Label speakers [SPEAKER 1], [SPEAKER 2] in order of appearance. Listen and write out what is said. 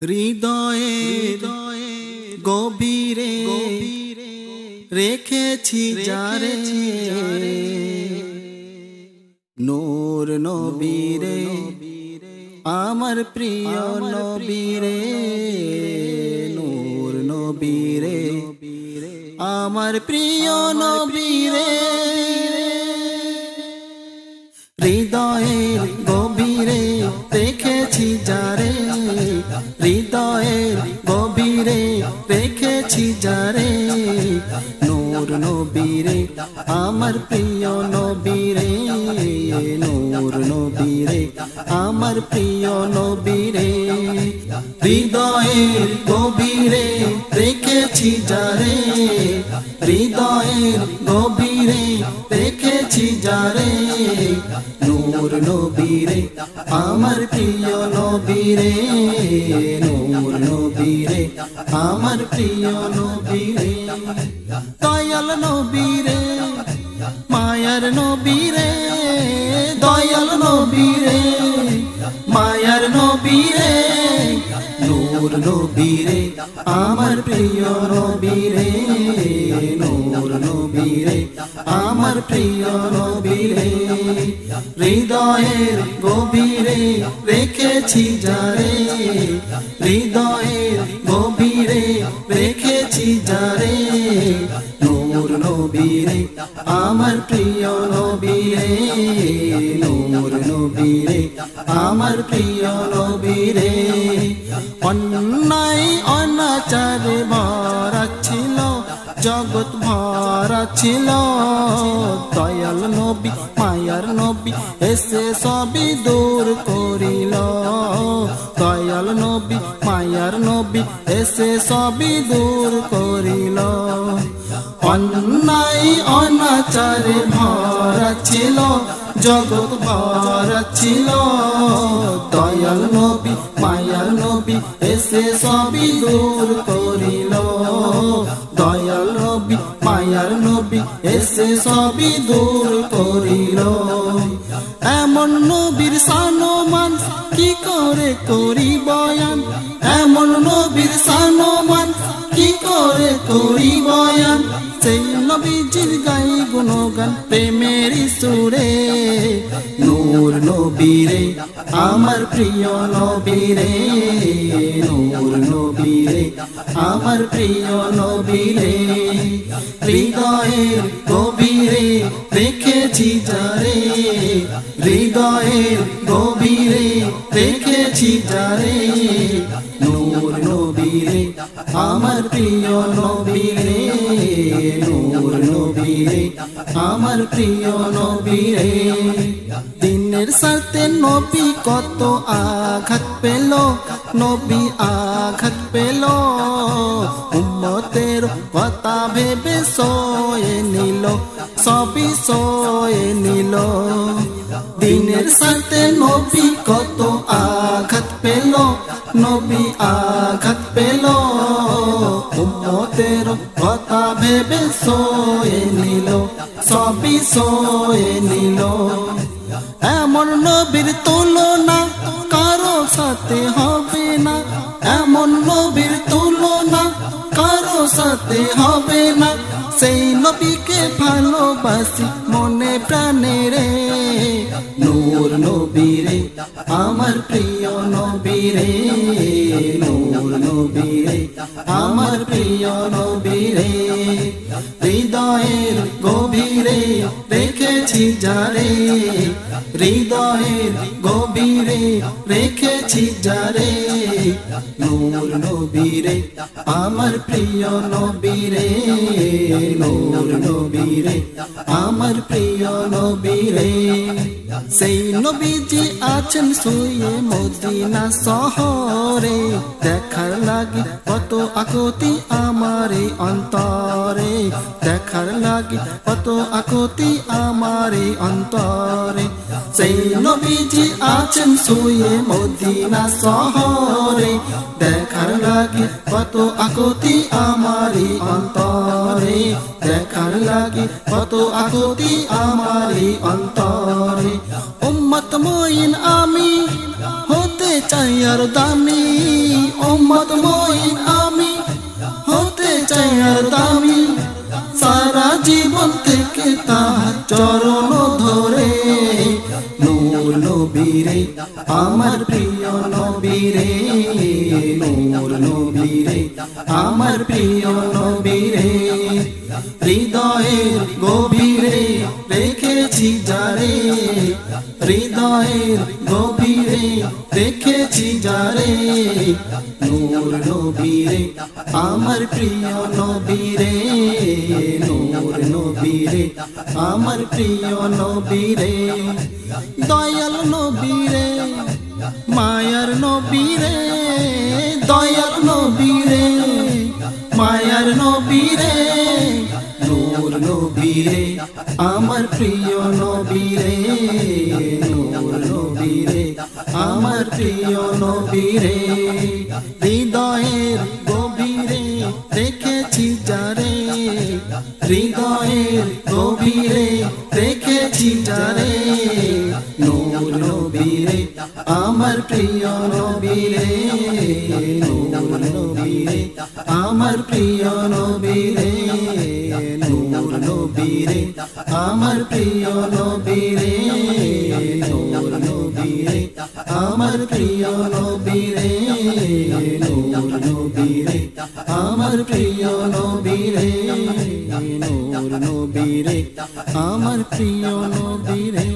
[SPEAKER 1] হৃদয়ে গভীরে রেখেছি যারে নূর নবীরে আমার প্রিয় নবীরে নূর নবীরে আমার প্রিয় নবীরে হৃদয়ের গভীরে রেখেছি যারে হৃদয়ের গভীরে রেখেছি যারে নূর নবীরে আমার প্রিয় নবীরে নূর নবীরে আমার প্রিয় নবীরে হৃদয়ের গভীরে রেখেছি যারে হৃদয়ের গভীরে রেখেছি যারে নূর নবীরে আমার প্রিয় নবীরে নূর নবীরে আমার প্রিয় নবীরে দয়াল নবীরে মায়ার নবীরে দয়াল নবীরে মায়ার নবীরে নূর নবীরে আমার প্রিয় নবীরে নূর নবীরে আমার প্রিয় নবীরে হৃদয়ের গভীরে রেখেছি যারে হৃদয়ের গভীরে রেখেছি যারে নূর নবীরে আমার প্রিয় নবীরে নূর নবীরে আমার প্রিয় নবীরে অন্যায় অনাচারে ভরা ছিল জগৎ ভরা ছিল দয়াল নবী মায়ার নবী এসে সবই দূর করিল দয়াল নবী মায়ার নবী এসে সবই দূর করিল অন্যায় অনাচারে ভরা ছিল জগৎ ভরা ছিল দয়াল নবী মায়ার নবী এসে সবই দূর করিল দয়াল নবী মায়ার নবী এসে সবই দূর করিল এমন নবীর সানমান কি করে করি বয়ান এমন নবীর সানমান কি করে করি বয়ান সেই নবীজির গাই গুণগান প্রেমের সুরে নূর নবীরে আমার প্রিয় নবীরে নূর নবীরে আমার প্রিয় নবীরে হৃদয়ের গভীরে রেখেছি যারে হৃদয়ের গভীরে রেখেছি যারে নূর নবীরে আমার প্রিয় নবীরে নূর নবীরে আমার প্রিয় নবীরে দিনের সাথে নবী কত আঘাত পেল নবী আঘাত পেল উম্মতের কথা ভেবে সয়ে নিল সবই সয়ে নিল দিনের সাথে নবী কত আঘাত পেল নবী আঘাত পেল উম্মতের কথা ভেবে সয়ে নিল সবই সয়ে নিল এমন নবীর তুলনা কারো সাথে হবে না এমন নবীর তুলনা কারো সাথে হবে না সেই নবীকে ভালোবাসি মনে প্রাণে রে নূর নবীরে আমার প্রিয় নবীরে নূর নবীরে আমার প্রিয় নবীরে হৃদয়ের গভীরে রেখেছি যারে হৃদয়ের গভীরে রেখেছি যারে নূর নবীরে আমার প্রিয় নবীরে নূর নবীরে আমার প্রিয় নবীরে সেই নবীজি আছেন শুয়ে মদিনা শহরে দেখার লাগি কত আকুতি আমার অন্তরে দেখার লাগি কত আকুতি আমার অন্তরে সেই নবীজি আছেন শুয়ে মদিনা শহরে দেখার লাগি কত আকুতি আমার অন্তরে দেখার লাগি কত আকুতি আমার অন্তরে উম্মত মুইন আমি হতে চাই আর দামি মহিন আমি হতে চাই আর দামি সারা জীবন থেকে তার চরণ ধরে নূর নবীরে আমার প্রিয় নবীরে নূর নবীরে আমার প্রিয় নবীরে হৃদয়ের গভীরে রেখেছি যারে হৃদয়ের গভীরে রেখেছি যারে নূর নবীরে আমার প্রিয় নবীরে নূর নবীরে আমার প্রিয় নবীরে দয়াল নবীরে মায়ার নবীরে দয়াল নবীরে মায়ার নবীরে নূর নবীরে আমার প্রিয় নবীরে নূর নবীরে আমার প্রিয় নবীরে হৃদয়ের গভীরে রেখেছি যারে হৃদয়ের গভীরে রেখেছি যারে নূর নবীরে আমার প্রিয় নবীরে নূর নবীরে আমার প্রিয় নবীরে নূর নবীরে আমার প্রিয় নবীরে নূর নবীরে আমার প্রিয় নবীরে নূর নবীরে আমার প্রিয় নবীরে নূর নবীরে আমার প্রিয় নবীরে